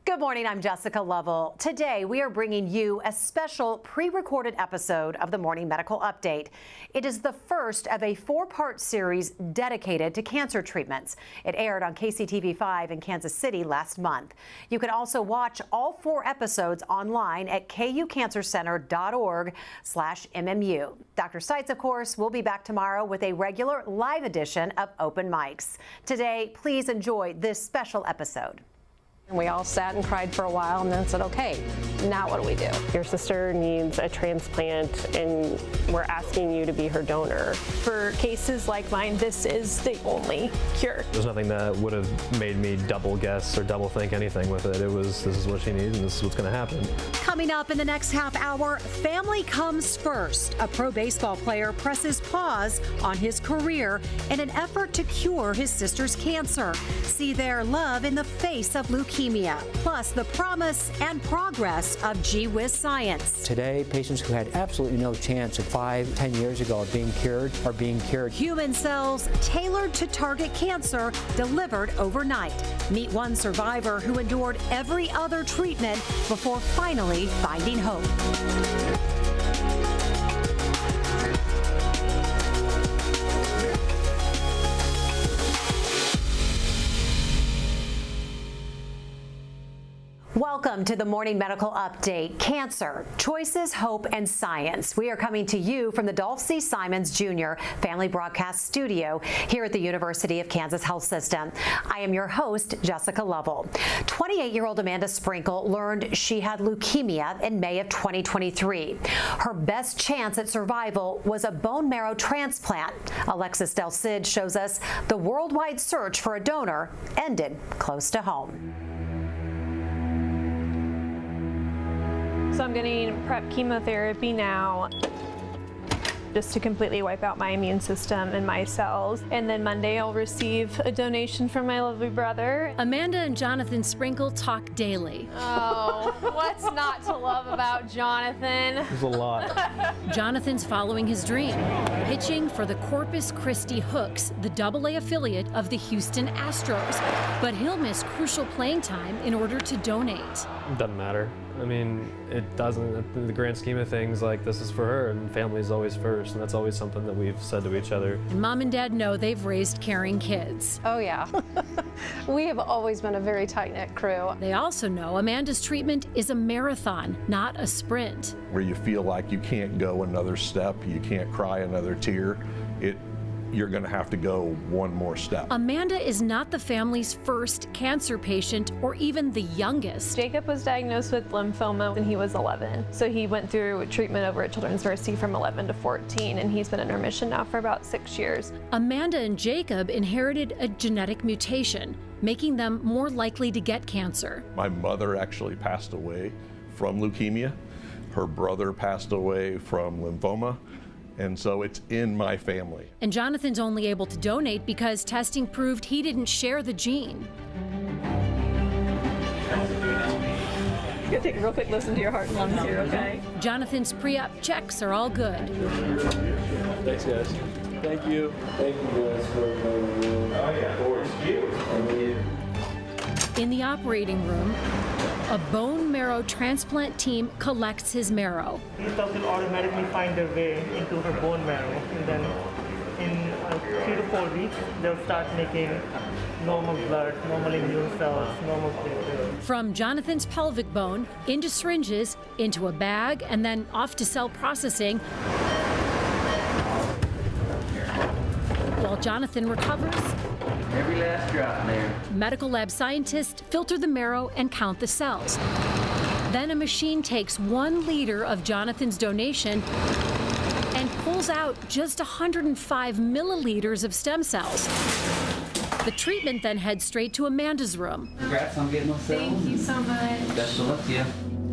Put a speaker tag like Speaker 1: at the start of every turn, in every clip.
Speaker 1: Good morning, I'm Jessica Lovell. Today we are bringing you a special pre-recorded episode of the Morning Medical Update. It is the first of a 4-part series dedicated to cancer treatments. It aired on KCTV5 in Kansas City last month. You can also watch all 4 episodes online at kucancercenter.org/MMU. Dr. Seitz, of course, will be back tomorrow with a regular live edition of Open Mics. Today, please enjoy this special episode.
Speaker 2: We all sat and cried for a while and then said, okay, now what do we do?
Speaker 3: Your sister needs a transplant and we're asking you to be her donor.
Speaker 4: For cases like mine, this is the only cure.
Speaker 5: There's nothing that would have made me double guess or double think anything with it. It was, this is what she needs and this is what's going to happen.
Speaker 1: Coming up in the next half hour, family comes first. A pro baseball player presses pause on his career in an effort to cure his sister's cancer. See their love in the face of leukemia. Plus the promise and progress of gee-whiz science.
Speaker 6: Today, patients who had absolutely no chance of 5-10 years ago of being cured are being cured.
Speaker 1: Human cells tailored to target cancer, delivered overnight. Meet one survivor who endured every other treatment before finally finding hope. Welcome to the Morning Medical Update. Cancer, choices, hope, and science. We are coming to you from the Dolph C. Simons Jr. Family Broadcast Studio here at the University of Kansas Health System. I am your host, Jessica Lovell. 28-year-old Amanda Sprinkle learned she had leukemia in May of 2023. Her best chance at survival was a bone marrow transplant. Alexis Del Cid shows us the worldwide search for a donor ended close to home.
Speaker 4: So I'm getting PrEP chemotherapy now just to completely wipe out my immune system and my cells. And then Monday I'll receive a donation from my lovely brother.
Speaker 7: Amanda and Jonathan Sprinkle talk daily.
Speaker 4: Oh, what's not to love about Jonathan?
Speaker 5: There's a lot.
Speaker 7: Jonathan's following his dream, pitching for the Corpus Christi Hooks, the AA affiliate of the Houston Astros. But he'll miss crucial playing time in order to donate.
Speaker 5: It doesn't matter. I mean, it doesn't, in the grand scheme of things, like, this is for her, and family is always first, and that's always something that we've said to each other.
Speaker 7: And Mom and Dad know they've raised caring kids.
Speaker 2: Oh yeah, we have always been a very tight-knit crew.
Speaker 7: They also know Amanda's treatment is a marathon, not a sprint.
Speaker 8: Where you feel like you can't go another step, you can't cry another tear, you're going to have to go one more step.
Speaker 7: Amanda is not the family's first cancer patient or even the youngest.
Speaker 4: Jacob was diagnosed with lymphoma when he was 11. So he went through treatment over at Children's Mercy from 11 to 14, and he's been in remission now for about 6 years.
Speaker 7: Amanda and Jacob inherited a genetic mutation, making them more likely to get cancer.
Speaker 8: My mother actually passed away from leukemia. Her brother passed away from lymphoma. And so it's in my family.
Speaker 7: And Jonathan's only able to donate because testing proved he didn't share the gene.
Speaker 4: You gotta take a real quick listen to your heart and lungs here, okay?
Speaker 7: Jonathan's pre-op checks are all good.
Speaker 5: Thanks, guys. Thank you.
Speaker 9: Thank you guys for
Speaker 7: In the operating room, a bone marrow transplant team collects his marrow.
Speaker 10: These cells will automatically find their way into her bone marrow, and then in 3 to 4 weeks, they'll start making normal blood, normal immune cells, normal platelets.
Speaker 7: From Jonathan's pelvic bone into syringes, into a bag, and then off to cell processing. While Jonathan recovers,
Speaker 9: every last drop there.
Speaker 7: Medical lab scientists filter the marrow and count the cells. Then a machine takes 1 liter of Jonathan's donation and pulls out just 105 milliliters of stem cells. The treatment then heads straight to Amanda's room.
Speaker 9: Congrats on getting those cells.
Speaker 4: Thank you so much.
Speaker 9: Best of luck to you.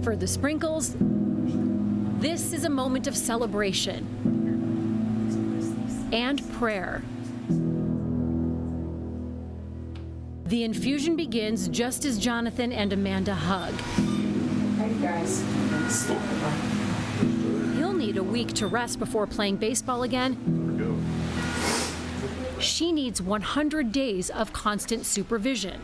Speaker 7: For the Sprinkles, this is a moment of celebration and prayer. The infusion begins just as Jonathan and Amanda hug.
Speaker 2: Hey guys.
Speaker 7: He'll need a week to rest before playing baseball again. She needs 100 days of constant supervision.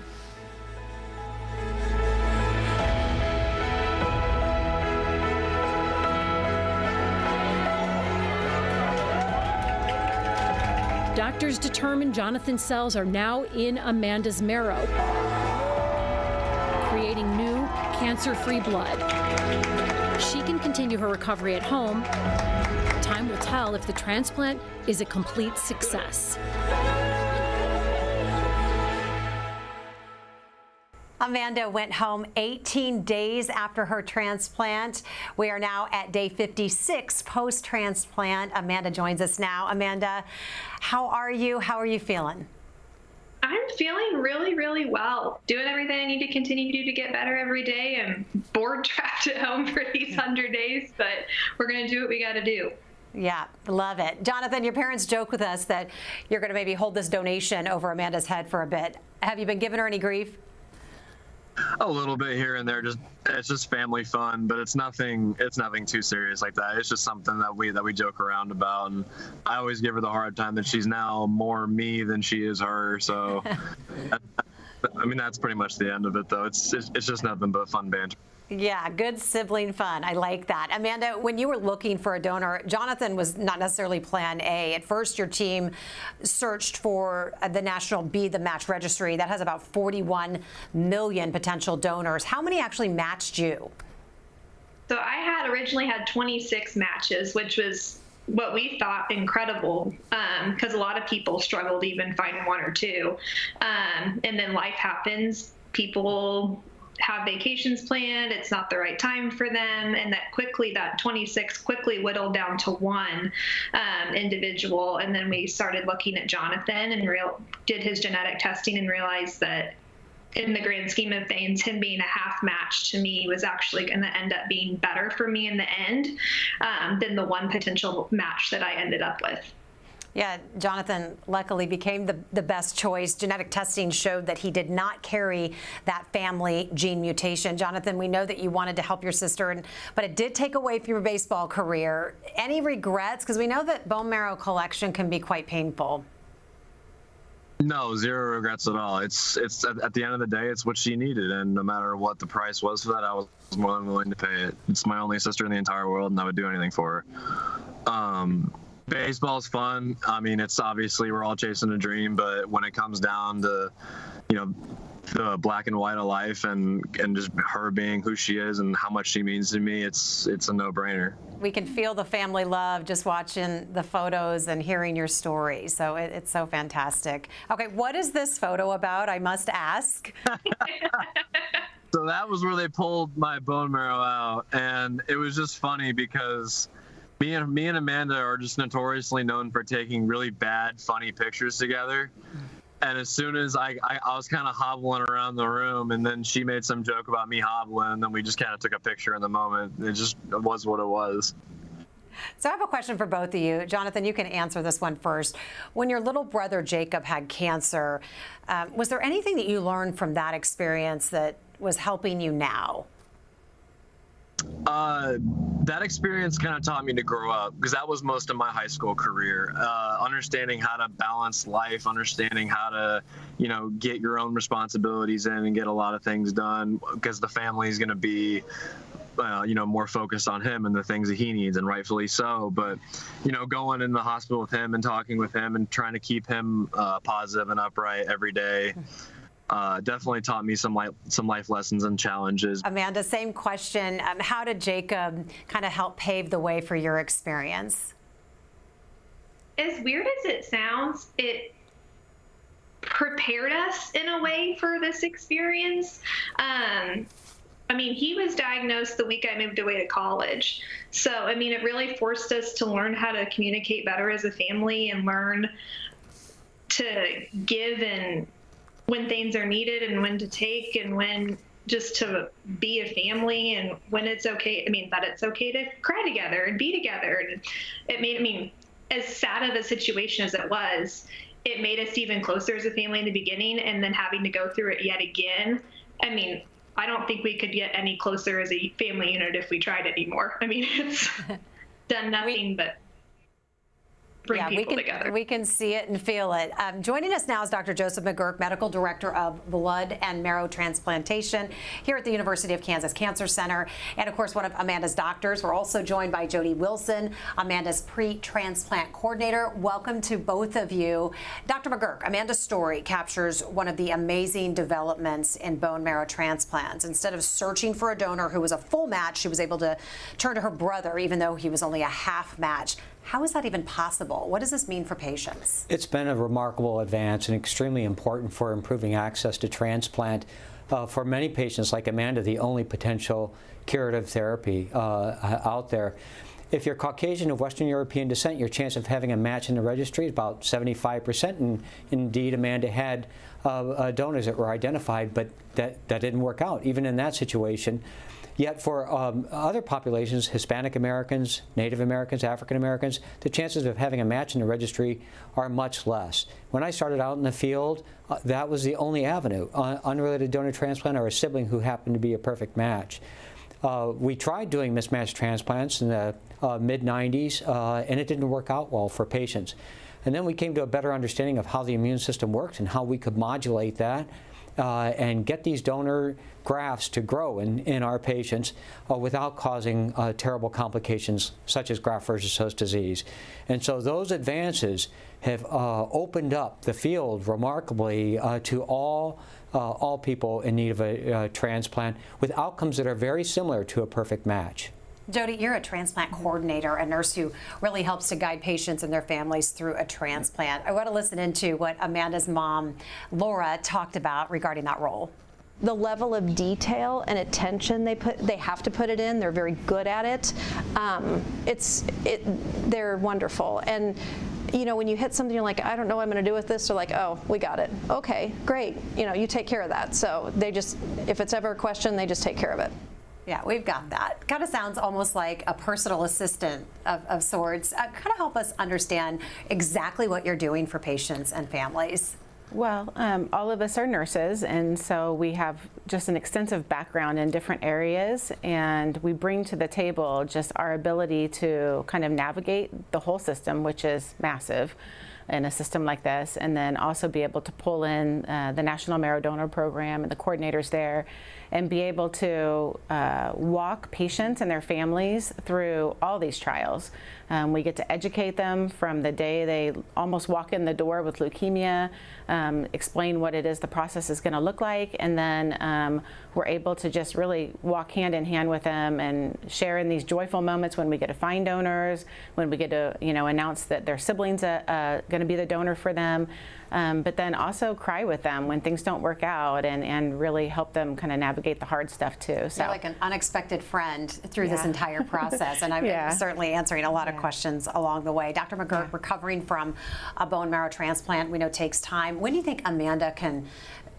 Speaker 7: Doctors determine Jonathan's cells are now in Amanda's marrow, creating new cancer-free blood. She can continue her recovery at home. Time will tell if the transplant is a complete success.
Speaker 1: Amanda went home 18 days after her transplant. We are now at day 56 post-transplant. Amanda joins us now. Amanda, how are you? How are you feeling?
Speaker 11: I'm feeling really, really well. Doing everything I need to continue to do to get better every day. I'm bored trapped at home for these 100 days, but we're going to do what we got to do.
Speaker 1: Yeah, love it. Jonathan, your parents joke with us that you're going to maybe hold this donation over Amanda's head for a bit. Have you been giving her any grief?
Speaker 12: A little bit here and there. It's just family fun, but it's nothing too serious like that. It's just something that we joke around about, and I always give her the hard time that she's now more me than she is her. So, I mean, that's pretty much the end of it, though. It's just nothing but fun banter.
Speaker 1: Yeah, good sibling fun. I like that. Amanda, when you were looking for a donor, Jonathan was not necessarily plan A. At first, your team searched for the National Be the Match registry. That has about 41 million potential donors. How many actually matched you?
Speaker 11: So I had originally had 26 matches, which was what we thought incredible, because a lot of people struggled to even find one or two. And then life happens. People have vacations planned, it's not the right time for them, and that 26 quickly whittled down to one individual. And then we started looking at Jonathan and did his genetic testing and realized that in the grand scheme of things, him being a half match to me was actually going to end up being better for me in the end than the one potential match that I ended up with.
Speaker 1: Yeah, Jonathan luckily became the best choice. Genetic testing showed that he did not carry that family gene mutation. Jonathan, we know that you wanted to help your sister, but it did take away from your baseball career. Any regrets? Because we know that bone marrow collection can be quite painful.
Speaker 12: No, zero regrets at all. It's at the end of the day, it's what she needed, and no matter what the price was for that, I was more than willing to pay it. It's my only sister in the entire world, and I would do anything for her. Baseball's fun. I mean, it's obviously we're all chasing a dream, but when it comes down to, the black and white of life and just her being who she is and how much she means to me, it's a no-brainer.
Speaker 1: We can feel the family love just watching the photos and hearing your story. So it's so fantastic. Okay, what is this photo about? I must ask.
Speaker 12: So that was where they pulled my bone marrow out, and it was just funny because me and Amanda are just notoriously known for taking really bad, funny pictures together. And as soon as I was kind of hobbling around the room, and then she made some joke about me hobbling, and then we just kind of took a picture in the moment. It was what it was.
Speaker 1: So I have a question for both of you. Jonathan, you can answer this one first. When your little brother Jacob had cancer, was there anything that you learned from that experience that was helping you now?
Speaker 12: That experience kind of taught me to grow up, because that was most of my high school career. Understanding how to balance life, understanding how to, get your own responsibilities in and get a lot of things done, because the family is going to be, more focused on him and the things that he needs, and rightfully so. But, going in the hospital with him and talking with him and trying to keep him positive and upright every day. Definitely taught me some life lessons and challenges.
Speaker 1: Amanda, same question. How did Jacob kind of help pave the way for your experience?
Speaker 11: As weird as it sounds, it prepared us in a way for this experience. He was diagnosed the week I moved away to college. So, it really forced us to learn how to communicate better as a family and learn to give and when things are needed and when to take and when just to be a family and when it's okay. That it's okay to cry together and be together. And it made, as sad of a situation as it was, it made us even closer as a family in the beginning, and then having to go through it yet again. I don't think we could get any closer as a family unit if we tried anymore. It's done nothing but. bring people together.
Speaker 1: We can see it and feel it. Joining us now is Dr. Joseph Mcgurk, Medical Director of Blood and Marrow Transplantation here at the University of Kansas Cancer Center, and of course one of Amanda's doctors. We're also joined by Jody Wilson, Amanda's pre-transplant coordinator. Welcome to both of you. Dr. Mcgurk, Amanda's story captures one of the amazing developments in bone marrow transplants. Instead of searching for a donor who was a full match, she was able to turn to her brother even though he was only a half match. How is that even possible? What does this mean for patients?
Speaker 6: It's been a remarkable advance and extremely important for improving access to transplant. For many patients like Amanda, the only potential curative therapy out there. If you're Caucasian of Western European descent, your chance of having a match in the registry is about 75%. And indeed, Amanda had donors that were identified, but that didn't work out, even in that situation. Yet for other populations, Hispanic Americans, Native Americans, African Americans, the chances of having a match in the registry are much less. When I started out in the field, that was the only avenue, unrelated donor transplant or a sibling who happened to be a perfect match. We tried doing mismatched transplants in the mid-90s, and it didn't work out well for patients. And then we came to a better understanding of how the immune system works and how we could modulate that and get these donor grafts to grow in our patients without causing terrible complications such as graft versus host disease. And so those advances have opened up the field remarkably to all people in need of a transplant with outcomes that are very similar to a perfect match.
Speaker 1: Jody, you're a transplant coordinator, a nurse who really helps to guide patients and their families through a transplant. I want to listen into what Amanda's mom, Laura, talked about regarding that role.
Speaker 2: The level of detail and attention they have to put it in. They're very good at it. They're wonderful. And you know, when you hit something, you're like, I don't know what I'm going to do with this. They're like, oh, we got it. Okay, great. You know, you take care of that. So they just, if it's ever a question, they just take care of it.
Speaker 1: Yeah, we've got that. Kind of sounds almost like a personal assistant of sorts. Kind of help us understand exactly what you're doing for patients and families.
Speaker 13: Well, all of us are nurses, and so we have just an extensive background in different areas, and we bring to the table just our ability to kind of navigate the whole system, which is massive in a system like this, and then also be able to pull in the National Marrow Donor Program and the coordinators there, and be able to walk patients and their families through all these trials. We get to educate them from the day they almost walk in the door with leukemia, explain what it is the process is going to look like, and then we're able to just really walk hand in hand with them and share in these joyful moments when we get to find donors, when we get to announce that their siblings are going to be the donor for them, but then also cry with them when things don't work out and really help them kind of navigate the hard stuff too. So
Speaker 1: you're like an unexpected friend through this entire process, and I'm certainly answering a lot of questions along the way. Dr. Mcgurk, recovering from a bone marrow transplant, we know takes time. When do you think Amanda can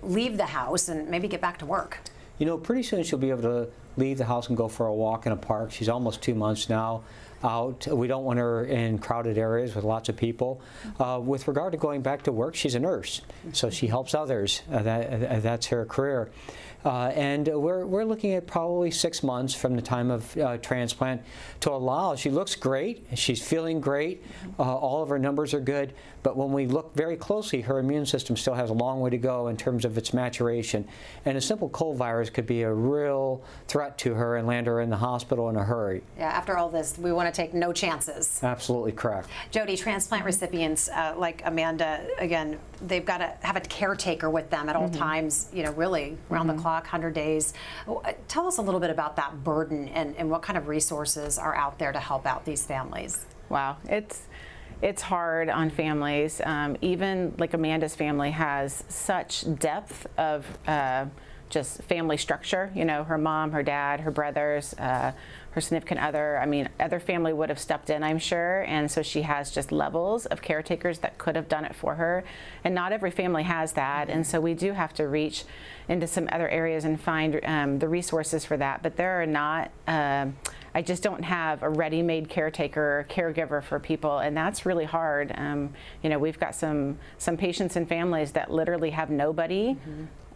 Speaker 1: leave the house and maybe get back to work?
Speaker 6: You know, pretty soon she'll be able to leave the house and go for a walk in a park. She's almost 2 months now out. We don't want her in crowded areas with lots of people. With regard to going back to work, she's a nurse, so she helps others. That's her career. And we're looking at probably 6 months from the time of transplant to allow. She looks great. She's feeling great. All of her numbers are good. But when we look very closely, her immune system still has a long way to go in terms of its maturation. And a simple cold virus could be a real threat to her and land her in the hospital in a hurry.
Speaker 1: Yeah, after all this, we want to take no chances.
Speaker 6: Absolutely correct.
Speaker 1: Jody, transplant recipients like Amanda, again, they've got to have a caretaker with them at all times, really around the clock, 100 days. Tell us a little bit about that burden and what kind of resources are out there to help out these families.
Speaker 13: Wow, it's hard on families. Even like Amanda's family has such depth of just family structure. You know, her mom, her dad, her brothers, her significant other. I mean, other family would have stepped in, I'm sure, and so she has just levels of caretakers that could have done it for her, and not every family has that, and so we do have to reach into some other areas and find the resources for that, but there are not, I just don't have a ready-made caretaker or caregiver for people, and that's really hard. We've got some patients and families that literally have nobody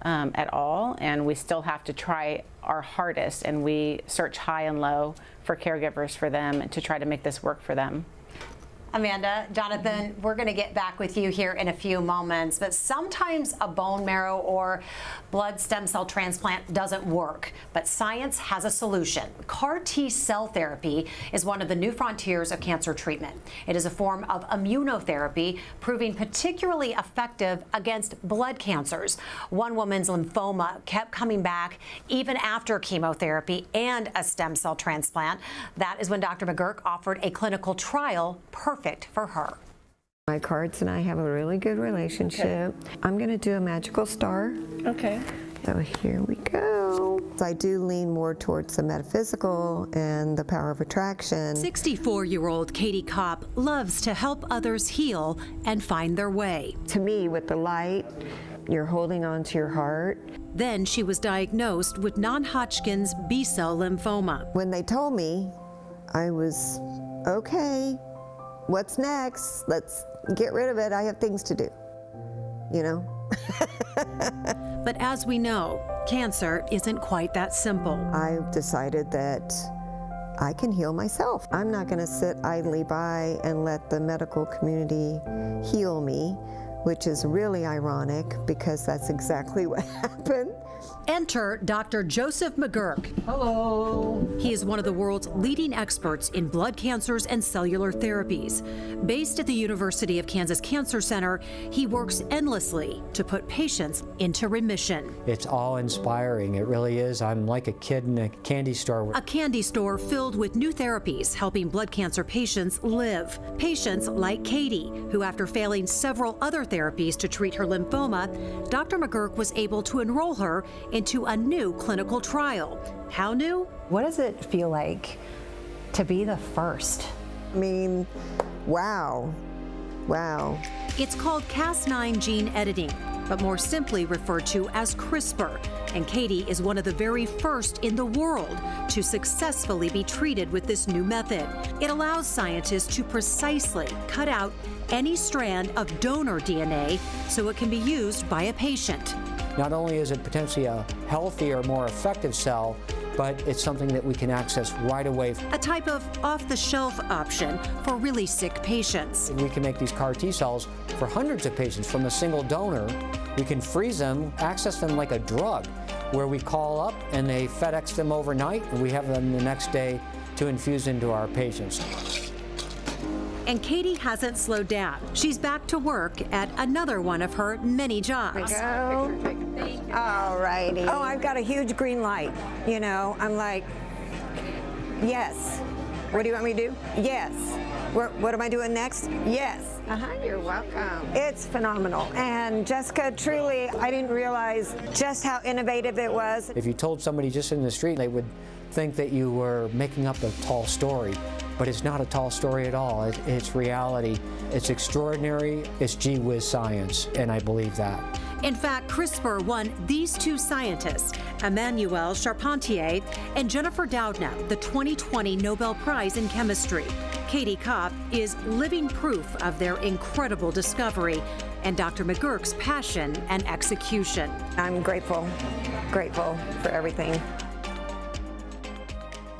Speaker 13: at all, and we still have to try our hardest, and we search high and low for caregivers for them to try to make this work for them.
Speaker 1: Amanda, Jonathan, we're going to get back with you here in a few moments, but sometimes a bone marrow or blood stem cell transplant doesn't work, but science has a solution. CAR T-cell therapy is one of the new frontiers of cancer treatment. It is a form of immunotherapy proving particularly effective against blood cancers. One woman's lymphoma kept coming back even after chemotherapy and a stem cell transplant. That is when Dr. Mcgurk offered a clinical trial perfect for her.
Speaker 14: My cards and I have a really good relationship. Okay. I'm going to do a magical star.
Speaker 15: Okay.
Speaker 14: So here we go. I do lean more towards the metaphysical and the power of attraction.
Speaker 7: 64-year-old Katie Kopp loves to help others heal and find their way.
Speaker 14: To me, with the light, you're holding on to your heart.
Speaker 7: Then she was diagnosed with non-Hodgkin's B-cell lymphoma.
Speaker 14: When they told me, I was, okay, what's next? Let's get rid of it. I have things to do, you know?
Speaker 7: But as we know, cancer isn't quite that simple.
Speaker 14: I decided that I can heal myself. I'm not going to sit idly by and let the medical community heal me, which is really ironic because that's exactly what happened.
Speaker 7: Enter Dr. Joseph Mcgurk.
Speaker 15: Hello.
Speaker 7: He is one of the world's leading experts in blood cancers and cellular therapies. Based at the University of Kansas Cancer Center, he works endlessly to put patients into remission.
Speaker 6: It's awe-inspiring. It really is. I'm like a kid in a candy store.
Speaker 7: A candy store filled with new therapies helping blood cancer patients live. Patients like Katie, who after failing several other therapies to treat her lymphoma, Dr. Mcgurk was able to enroll her into a new clinical trial. How new?
Speaker 1: What does it feel like to be the first?
Speaker 14: I mean, wow. Wow.
Speaker 7: It's called Cas9 gene editing, but more simply referred to as CRISPR. And Katie is one of the very first in the world to successfully be treated with this new method. It allows scientists to precisely cut out any strand of donor DNA so it can be used by a patient.
Speaker 6: Not only is it potentially a healthier, more effective cell, but it's something that we can access right away.
Speaker 7: A type of off-the-shelf option for really sick patients.
Speaker 6: We can make these CAR T cells for hundreds of patients from a single donor. We can freeze them, access them like a drug, where we call up and they FedEx them overnight, and we have them the next day to infuse into our patients.
Speaker 7: And Katie hasn't slowed down. She's back to work at another one of her many jobs.
Speaker 14: There we go. All righty. Oh, I've got a huge green light. You know, I'm like, yes. What do you want me to do? Yes. What am I doing next? Yes. You're welcome. It's phenomenal. And Jessica, truly, I didn't realize just how innovative it was.
Speaker 6: If you told somebody just in the street, they would think that you were making up a tall story. But it's not a tall story at all. It's reality. It's extraordinary. It's gee whiz science, and I believe that.
Speaker 7: In fact, CRISPR won these two scientists, Emmanuelle Charpentier and Jennifer Doudna, the 2020 Nobel Prize in Chemistry. Katie Kopp is living proof of their incredible discovery and Dr. Mcgurk's passion and execution.
Speaker 14: I'm grateful for everything.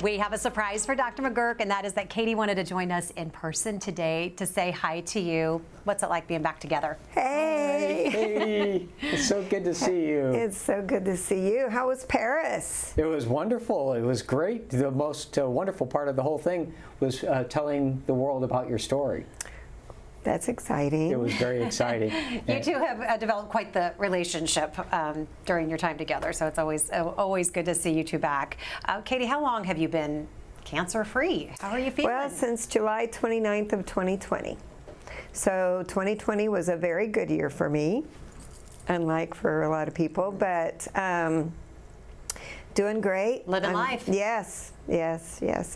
Speaker 1: We have a surprise for Dr. Mcgurk, and that is that Katie wanted to join us in person today to say hi to you. What's it like being back together?
Speaker 14: Hey!
Speaker 6: Hey! It's so good to see you.
Speaker 14: It's so good to see you. How was Paris?
Speaker 6: It was wonderful. It was great. The most wonderful part of the whole thing was telling the world about your story.
Speaker 14: That's exciting.
Speaker 6: It was very exciting.
Speaker 1: You two have developed quite the relationship during your time together, so it's always good to see you two back. Katie, how long have you been cancer-free? How are you feeling?
Speaker 14: Well, since July 29th of 2020. So 2020 was a very good year for me, unlike for a lot of people, but doing great.
Speaker 1: Living life.
Speaker 14: Yes,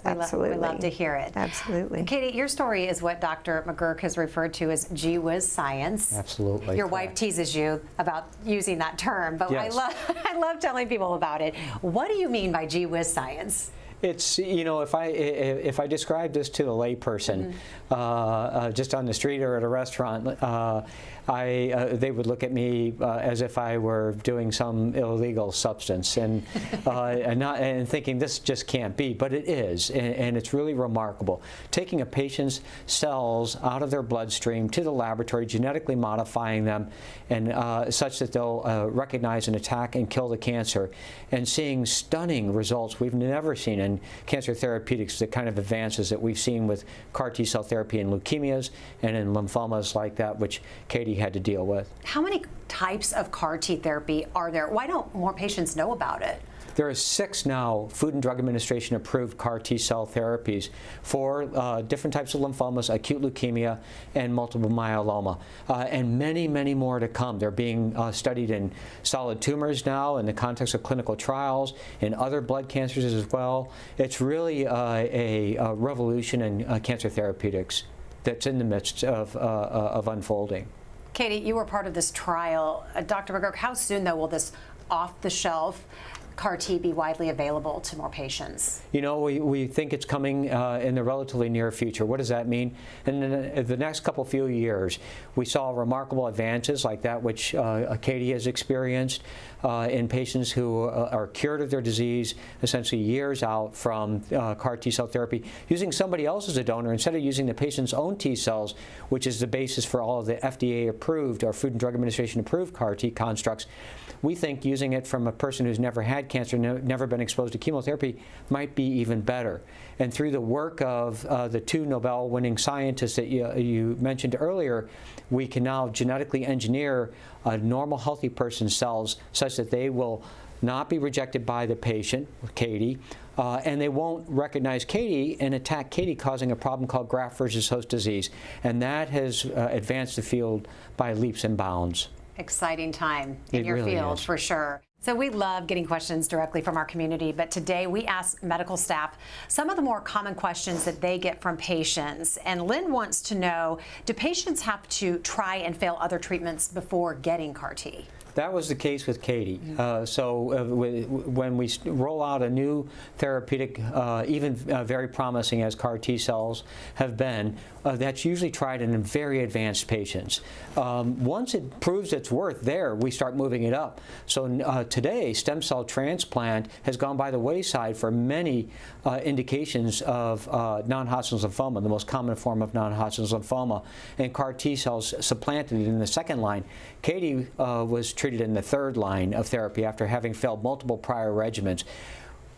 Speaker 14: absolutely.
Speaker 1: We love to hear it.
Speaker 14: Absolutely.
Speaker 1: Katie, your story is what Dr. Mcgurk has referred to as gee whiz science.
Speaker 6: Absolutely.
Speaker 1: Your wife teases you about using that term, but
Speaker 6: yes.
Speaker 1: I love telling people about it. What do you mean by gee whiz science?
Speaker 6: It's, you know, if I describe this to a layperson, just on the street or at a restaurant, they would look at me as if I were doing some illegal substance, and thinking this just can't be, but it is, and it's really remarkable. Taking a patient's cells out of their bloodstream to the laboratory, genetically modifying them, and such that they'll recognize and attack and kill the cancer, and seeing stunning results we've never seen in cancer therapeutics, the kind of advances that we've seen with CAR T-cell therapy in leukemias and in lymphomas like that, which Katie had to deal with.
Speaker 1: How many types of CAR T therapy are there? Why don't more patients know about it?
Speaker 6: There are 6 now Food and Drug Administration approved CAR T-cell therapies for different types of lymphomas, acute leukemia, and multiple myeloma, and many, many more to come. They're being studied in solid tumors now in the context of clinical trials, in other blood cancers as well. It's really a revolution in cancer therapeutics that's in the midst of unfolding.
Speaker 1: Katie, you were part of this trial. Dr. Mcgurk, how soon, though, will this off-the-shelf CAR T be widely available to more patients?
Speaker 6: You know, we think it's coming in the relatively near future. What does that mean? In the next few years, we saw remarkable advances like that which Katie has experienced in patients who are cured of their disease, essentially years out from CAR T-cell therapy, using somebody else as a donor instead of using the patient's own T-cells, which is the basis for all of the FDA-approved or Food and Drug Administration-approved CAR T constructs. We think using it from a person who's never had cancer, never been exposed to chemotherapy, might be even better. And through the work of the 2 Nobel-winning scientists that you mentioned earlier, we can now genetically engineer a normal, healthy person's cells such that they will not be rejected by the patient, Katie, and they won't recognize Katie and attack Katie, causing a problem called graft versus host disease. And that has advanced the field by leaps and bounds.
Speaker 1: Exciting time in your
Speaker 6: really
Speaker 1: field,
Speaker 6: is.
Speaker 1: for sure. So we love getting questions directly from our community, but today we asked medical staff some of the more common questions that they get from patients. And Lynn wants to know, do patients have to try and fail other treatments before getting CAR T?
Speaker 6: That was the case with Katie. When we roll out a new therapeutic, even very promising as CAR T-cells have been, that's usually tried in very advanced patients. Once it proves its worth there, we start moving it up. So today, stem cell transplant has gone by the wayside for many indications of non-Hodgkin's lymphoma, the most common form of non-Hodgkin's lymphoma, and CAR T-cells supplanted it in the second line. Katie was treated in the third line of therapy after having failed multiple prior regimens.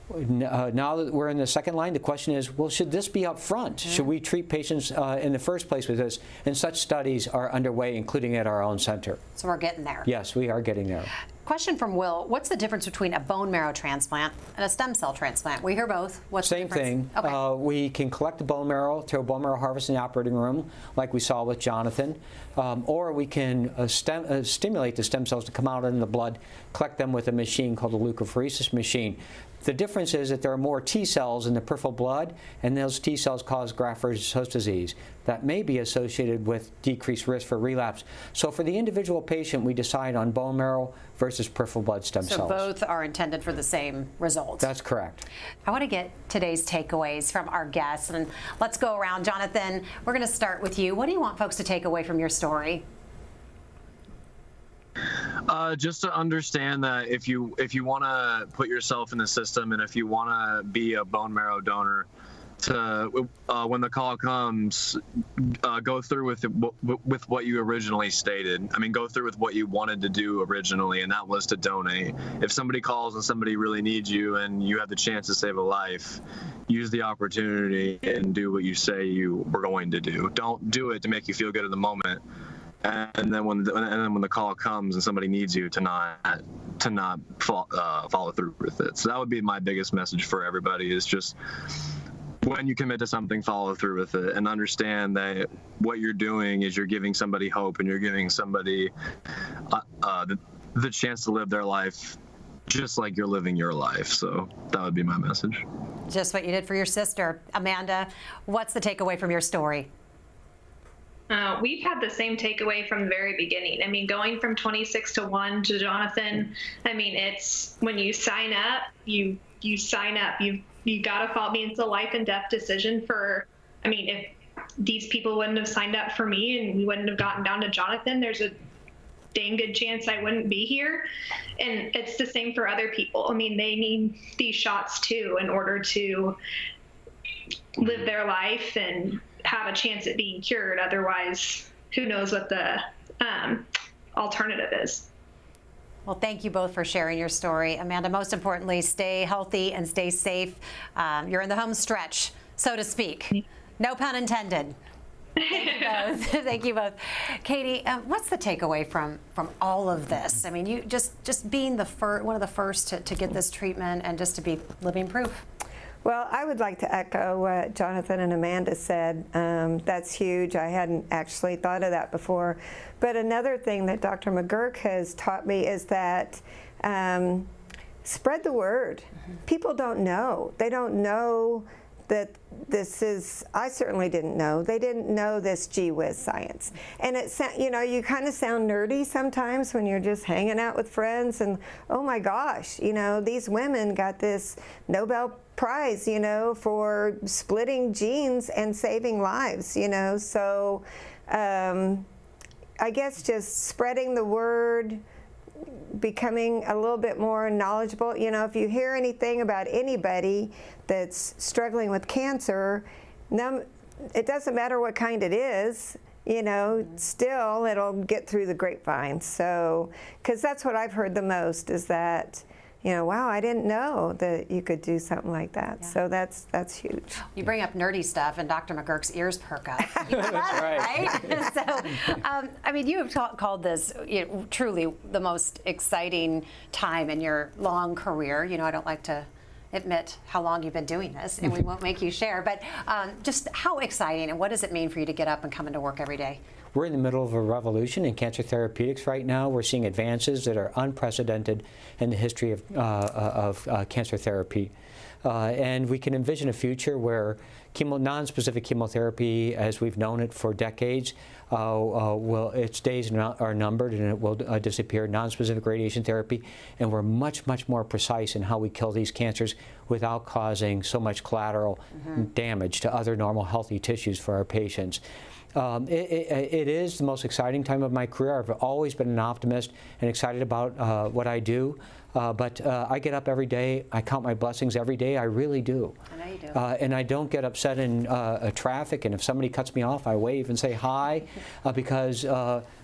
Speaker 6: Now that we're in the second line, the question is, well, should this be up front? Should we treat patients in the first place with this? And such studies are underway, including at our own center.
Speaker 1: So we're getting there.
Speaker 6: Yes, we are getting there.
Speaker 1: Question from Will, what's the difference between a bone marrow transplant and a stem cell transplant? We hear both. What's the difference?
Speaker 6: Same thing.
Speaker 1: Okay.
Speaker 6: We can collect the bone marrow through a bone marrow harvest in the operating room, like we saw with Jonathan, or we can stimulate the stem cells to come out in the blood, collect them with a machine called a leukapheresis machine. The difference is that there are more T cells in the peripheral blood, and those T cells cause graft versus host disease. That may be associated with decreased risk for relapse. So for the individual patient, we decide on bone marrow versus peripheral blood stem cells.
Speaker 1: So both are intended for the same results.
Speaker 6: That's correct.
Speaker 1: I want to get today's takeaways from our guests, and let's go around. Jonathan, we're going to start with you. What do you want folks to take away from your story?
Speaker 12: Just to understand that if you want to put yourself in the system, and if you want to be a bone marrow donor, to when the call comes, go through with what you originally stated. I mean, go through with what you wanted to do originally, and that was to donate. If somebody calls and somebody really needs you and you have the chance to save a life, use the opportunity and do what you say you were going to do. Don't do it to make you feel good in the moment. And then when the call comes and somebody needs you, to not follow through with it. So that would be my biggest message for everybody, is just when you commit to something, follow through with it, and understand that what you're doing is you're giving somebody hope, and you're giving somebody the chance to live their life just like you're living your life. So that would be my message.
Speaker 1: Just what you did for your sister. Amanda, what's the takeaway from your story?
Speaker 11: We've had the same takeaway from the very beginning. I mean, going from 26-1 to Jonathan, I mean, it's when you sign up, you sign up. You got to follow. I mean, it's a life and death decision for, I mean, these people wouldn't have signed up for me and we wouldn't have gotten down to Jonathan, there's a dang good chance I wouldn't be here. And it's the same for other people. I mean, they need these shots too in order to live their life and have a chance at being cured. Otherwise, who knows what the alternative is.
Speaker 1: Well, thank you both for sharing your story. Amanda, most importantly, stay healthy and stay safe. You're in the home stretch, so to speak. No pun intended. Thank you both. Thank you both. Katie, what's the takeaway from all of this? I mean, you just being one of the first to get this treatment and just to be living proof.
Speaker 14: Well, I would like to echo what Jonathan and Amanda said. That's huge. I hadn't actually thought of that before. But another thing that Dr. Mcgurk has taught me is that spread the word. People don't know. They don't know that this is, I certainly didn't know. They didn't know this gee whiz science. And it, you know, you kind of sound nerdy sometimes when you're just hanging out with friends and, oh my gosh, you know, these women got this Nobel Prize, you know, for splitting genes and saving lives, you know. So I guess just spreading the word, becoming a little bit more knowledgeable. You know, if you hear anything about anybody that's struggling with cancer, it doesn't matter what kind it is, you know, still it'll get through the grapevine. So, because that's what I've heard the most is that, you know, wow, I didn't know that you could do something like that. Yeah. So that's huge.
Speaker 1: You bring up nerdy stuff and Dr. Mcgurk's ears perk up. That's right. So, I mean, you have called this truly the most exciting time in your long career. You know, I don't like to admit how long you've been doing this, and we won't make you share, but just how exciting and what does it mean for you to get up and come into work every day?
Speaker 6: We're in the middle of a revolution in cancer therapeutics right now. We're seeing advances that are unprecedented in the history of cancer therapy. And we can envision a future where non-specific chemotherapy, as we've known it for decades, its days are numbered and it will disappear. Non-specific radiation therapy, and we're much, much more precise in how we kill these cancers without causing so much collateral damage to other normal healthy tissues for our patients. It is the most exciting time of my career. I've always been an optimist and excited about what I do. But I get up every day. I count my blessings every day. I really do.
Speaker 1: I know you do.
Speaker 6: And I don't get upset in traffic. And if somebody cuts me off, I wave and say hi because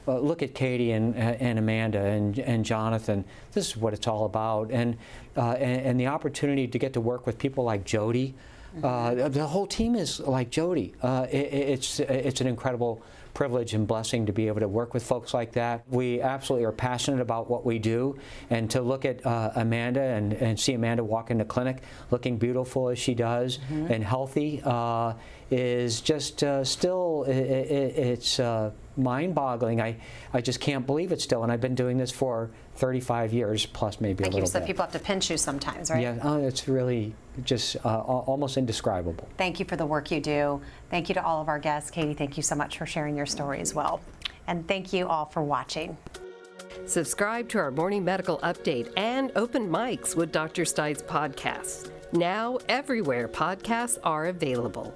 Speaker 6: look at Katie and Amanda and Jonathan. This is what it's all about. And the opportunity to get to work with people like Jody. The whole team is like Jody. It's an incredible privilege and blessing to be able to work with folks like that. We absolutely are passionate about what we do, and to look at Amanda and see Amanda walk into clinic looking beautiful as she does and healthy is just still, it's mind-boggling. I just can't believe it still, and I've been doing this for 35 years plus maybe a little bit.
Speaker 1: You said people have to pinch you sometimes, right?
Speaker 6: Yeah, it's really just almost indescribable.
Speaker 1: Thank you for the work you do. Thank you to all of our guests. Katie, thank you so much for sharing your story as well. And thank you all for watching.
Speaker 15: Subscribe to our morning medical update and open mics with Dr. Stites podcasts. Now everywhere podcasts are available.